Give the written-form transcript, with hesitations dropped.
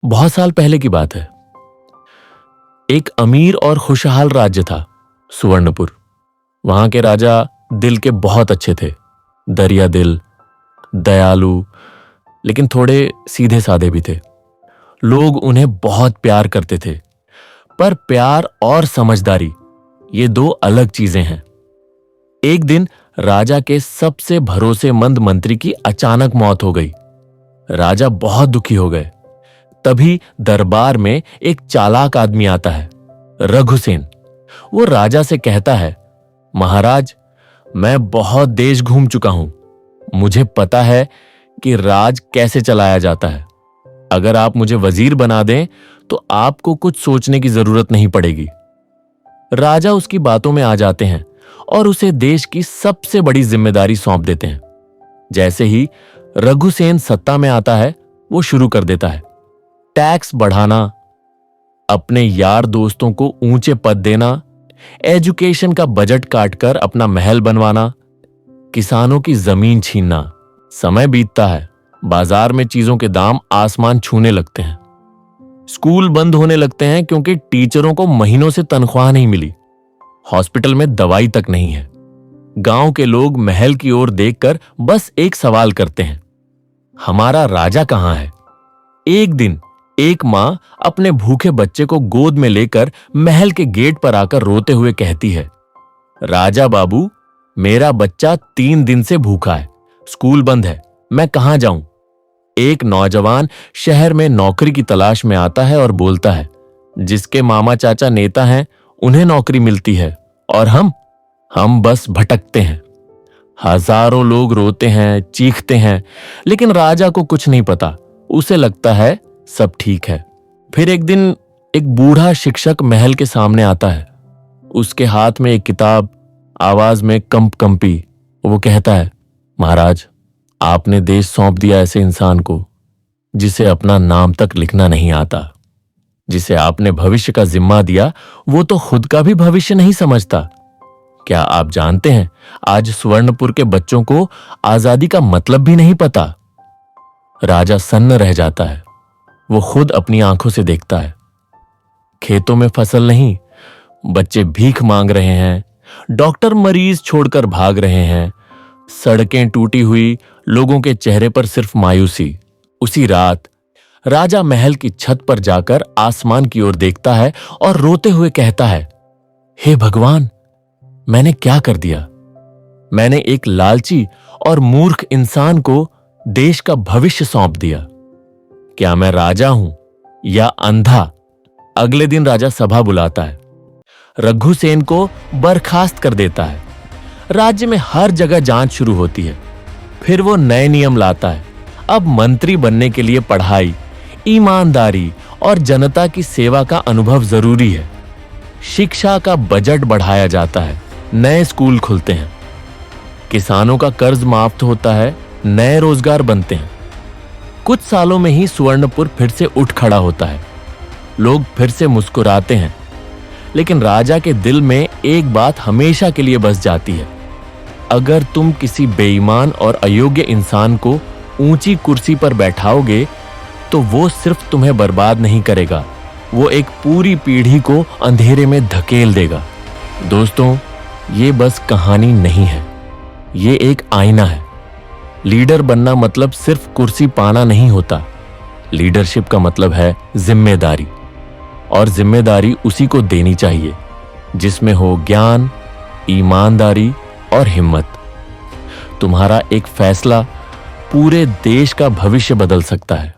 बहुत साल पहले की बात है। एक अमीर और खुशहाल राज्य था, सुवर्णपुर। वहां के राजा दिल के बहुत अच्छे थे, दरिया दिल, दयालु, लेकिन थोड़े सीधे साधे भी थे। लोग उन्हें बहुत प्यार करते थे, पर प्यार और समझदारी ये दो अलग चीजें हैं। एक दिन राजा के सबसे भरोसेमंद मंत्री की अचानक मौत हो गई। राजा बहुत दुखी हो गए। तभी दरबार में एक चालाक आदमी आता है, रघुसेन। वो राजा से कहता है, महाराज, मैं बहुत देश घूम चुका हूं। मुझे पता है कि राज कैसे चलाया जाता है। अगर आप मुझे वजीर बना दें तो आपको कुछ सोचने की जरूरत नहीं पड़ेगी। राजा उसकी बातों में आ जाते हैं और उसे देश की सबसे बड़ी जिम्मेदारी सौंप देते हैं। जैसे ही रघुसेन सत्ता में आता है, वो शुरू कर देता है टैक्स बढ़ाना, अपने यार दोस्तों को ऊंचे पद देना, एजुकेशन का बजट काटकर अपना महल बनवाना, किसानों की जमीन छीनना। समय बीतता है, बाजार में चीजों के दाम आसमान छूने लगते हैं। स्कूल बंद होने लगते हैं क्योंकि टीचरों को महीनों से तनख्वाह नहीं मिली। हॉस्पिटल में दवाई तक नहीं है। गांव के लोग महल की ओर देखकर बस एक सवाल करते हैं, हमारा राजा कहां है? एक दिन एक मां अपने भूखे बच्चे को गोद में लेकर महल के गेट पर आकर रोते हुए कहती है, राजा बाबू, मेरा बच्चा 3 दिन से भूखा है, स्कूल बंद है, मैं कहां जाऊं? एक नौजवान शहर में नौकरी की तलाश में आता है और बोलता है, जिसके मामा चाचा नेता हैं उन्हें नौकरी मिलती है और हम बस भटकते हैं। हजारों लोग रोते हैं, चीखते हैं, लेकिन राजा को कुछ नहीं पता। उसे लगता है सब ठीक है। फिर एक दिन एक बूढ़ा शिक्षक महल के सामने आता है। उसके हाथ में एक किताब, आवाज में कंपी। वो कहता है, महाराज, आपने देश सौंप दिया ऐसे इंसान को जिसे अपना नाम तक लिखना नहीं आता। जिसे आपने भविष्य का जिम्मा दिया, वो तो खुद का भी भविष्य नहीं समझता। क्या आप जानते हैं, आज सुवर्णपुर के बच्चों को आजादी का मतलब भी नहीं पता। राजा सन्न रह जाता है। वो खुद अपनी आंखों से देखता है, खेतों में फसल नहीं, बच्चे भीख मांग रहे हैं, डॉक्टर मरीज छोड़कर भाग रहे हैं, सड़कें टूटी हुई, लोगों के चेहरे पर सिर्फ मायूसी। उसी रात राजा महल की छत पर जाकर आसमान की ओर देखता है और रोते हुए कहता है, हे भगवान, मैंने क्या कर दिया? मैंने एक लालची और मूर्ख इंसान को देश का भविष्य सौंप दिया। क्या मैं राजा हूं या अंधा? अगले दिन राजा सभा बुलाता है, रघुसेन को बर्खास्त कर देता है। राज्य में हर जगह जांच शुरू होती है। फिर वो नए नियम लाता है। अब मंत्री बनने के लिए पढ़ाई, ईमानदारी और जनता की सेवा का अनुभव जरूरी है। शिक्षा का बजट बढ़ाया जाता है, नए स्कूल खुलते हैं, किसानों का कर्ज माफ होता है, नए रोजगार बनते हैं। कुछ सालों में ही सुवर्णपुर फिर से उठ खड़ा होता है। लोग फिर से मुस्कुराते हैं, लेकिन राजा के दिल में एक बात हमेशा के लिए बस जाती है, अगर तुम किसी बेईमान और अयोग्य इंसान को ऊंची कुर्सी पर बैठाओगे तो वो सिर्फ तुम्हें बर्बाद नहीं करेगा, वो एक पूरी पीढ़ी को अंधेरे में धकेल देगा। दोस्तों, ये बस कहानी नहीं है, ये एक आईना है। लीडर बनना मतलब सिर्फ कुर्सी पाना नहीं होता। लीडरशिप का मतलब है जिम्मेदारी, और जिम्मेदारी उसी को देनी चाहिए जिसमें हो ज्ञान, ईमानदारी और हिम्मत। तुम्हारा एक फैसला पूरे देश का भविष्य बदल सकता है।